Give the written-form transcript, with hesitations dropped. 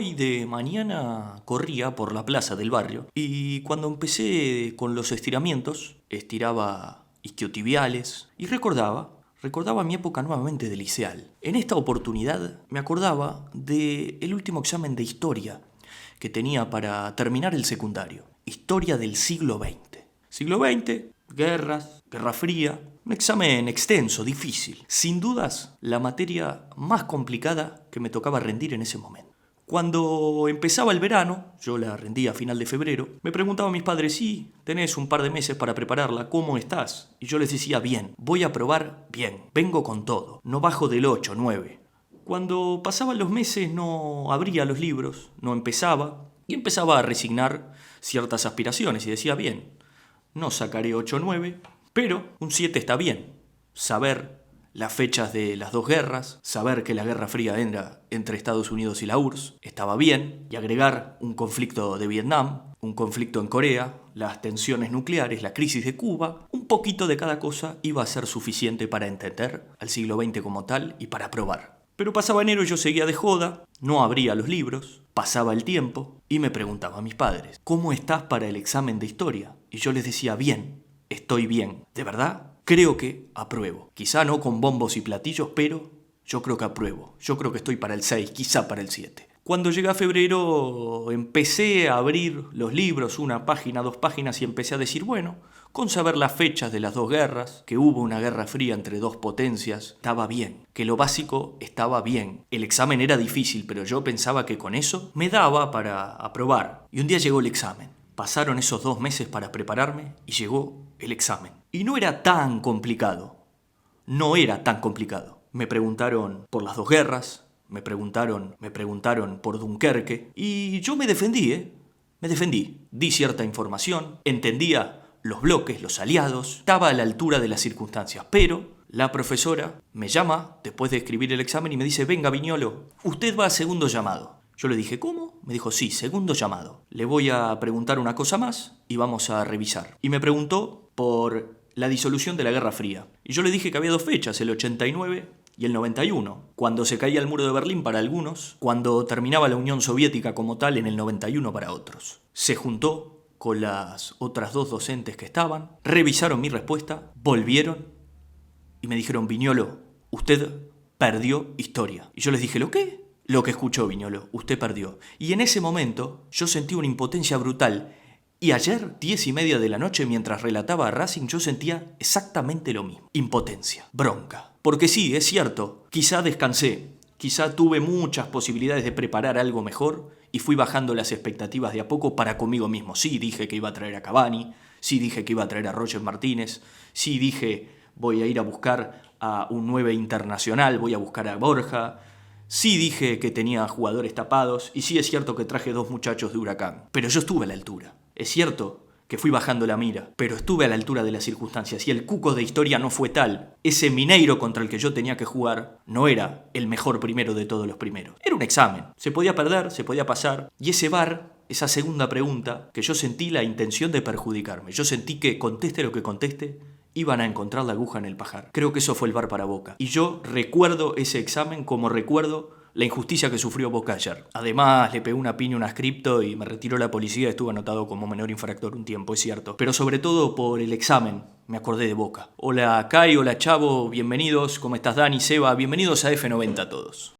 Hoy de mañana corría por la plaza del barrio y cuando empecé con los estiramientos, estiraba isquiotibiales y recordaba mi época nuevamente de liceal. En esta oportunidad me acordaba del último examen de historia que tenía para terminar el secundario. Historia del siglo XX. Siglo XX, guerras, Guerra Fría. Un examen extenso, difícil. Sin dudas, la materia más complicada que me tocaba rendir en ese momento. Cuando empezaba el verano, yo la rendía a final de febrero, me preguntaban mis padres, sí, tenés un par de meses para prepararla, ¿cómo estás? Y yo les decía, bien, voy a probar bien, vengo con todo, no bajo del 8, 9. Cuando pasaban los meses no abría los libros, no empezaba, y empezaba a resignar ciertas aspiraciones y decía, bien, no sacaré 8 o 9, pero un 7 está bien. Saber las fechas de las dos guerras, saber que la Guerra Fría era entre Estados Unidos y la URSS, estaba bien, y agregar un conflicto de Vietnam, un conflicto en Corea, las tensiones nucleares, la crisis de Cuba, un poquito de cada cosa iba a ser suficiente para entender al siglo XX como tal y para probar. Pero pasaba enero y yo seguía de joda, no abría los libros, pasaba el tiempo y me preguntaba a mis padres, ¿cómo estás para el examen de historia? Y yo les decía, bien, estoy bien. ¿De verdad? Creo que apruebo. Quizá no con bombos y platillos, pero yo creo que apruebo. Yo creo que estoy para el 6, quizá para el 7. Cuando llega febrero empecé a abrir los libros, una página, dos páginas, y empecé a decir, bueno, con saber las fechas de las dos guerras, que hubo una guerra fría entre dos potencias, estaba bien, que lo básico estaba bien. El examen era difícil, pero yo pensaba que con eso me daba para aprobar. Y un día llegó el examen. Pasaron esos 2 meses para prepararme y llegó el examen. Y no era tan complicado. No era tan complicado. Me preguntaron por las dos guerras, me preguntaron por Dunkerque y yo me defendí, Me defendí. Di cierta información, entendía los bloques, los aliados, estaba a la altura de las circunstancias, pero la profesora me llama después de escribir el examen y me dice, venga Viñolo, usted va a segundo llamado. Yo le dije, ¿cómo? Me dijo, sí, segundo llamado. Le voy a preguntar una cosa más y vamos a revisar. Y me preguntó por la disolución de la Guerra Fría. Y yo le dije que había 2 fechas, el 89 y el 91. Cuando se caía el muro de Berlín para algunos, cuando terminaba la Unión Soviética como tal en el 91 para otros. Se juntó con las otras 2 docentes que estaban, revisaron mi respuesta, volvieron y me dijeron, Viñolo, usted perdió historia. Y yo les dije, ¿lo qué? Lo que escuchó, Viñolo, usted perdió. Y en ese momento yo sentí una impotencia brutal. Y ayer, 10:30 de la noche, mientras relataba a Racing, yo sentía exactamente lo mismo. Impotencia, bronca. Porque sí, es cierto, quizá descansé, quizá tuve muchas posibilidades de preparar algo mejor y fui bajando las expectativas de a poco para conmigo mismo. Sí, dije que iba a traer a Cavani, sí dije que iba a traer a Roger Martínez, sí dije voy a ir a buscar a un 9 internacional, voy a buscar a Borja. Sí dije que tenía jugadores tapados y sí es cierto que traje 2 muchachos de Huracán, pero yo estuve a la altura. Es cierto que fui bajando la mira, pero estuve a la altura de las circunstancias y el cuco de historia no fue tal. Ese Mineiro contra el que yo tenía que jugar no era el mejor primero de todos los primeros. Era un examen. Se podía perder, se podía pasar. Y ese VAR, esa segunda pregunta, que yo sentí la intención de perjudicarme. Yo sentí que conteste lo que conteste, iban a encontrar la aguja en el pajar. Creo que eso fue el VAR para Boca. Y yo recuerdo ese examen como recuerdo la injusticia que sufrió Boca ayer. Además, le pegó una piña a un ascripto y me retiró la policía. Estuve anotado como menor infractor un tiempo, es cierto. Pero sobre todo por el examen, me acordé de Boca. Hola Kai, hola Chavo, bienvenidos. ¿Cómo estás Dani, Seba? Bienvenidos a F90 todos.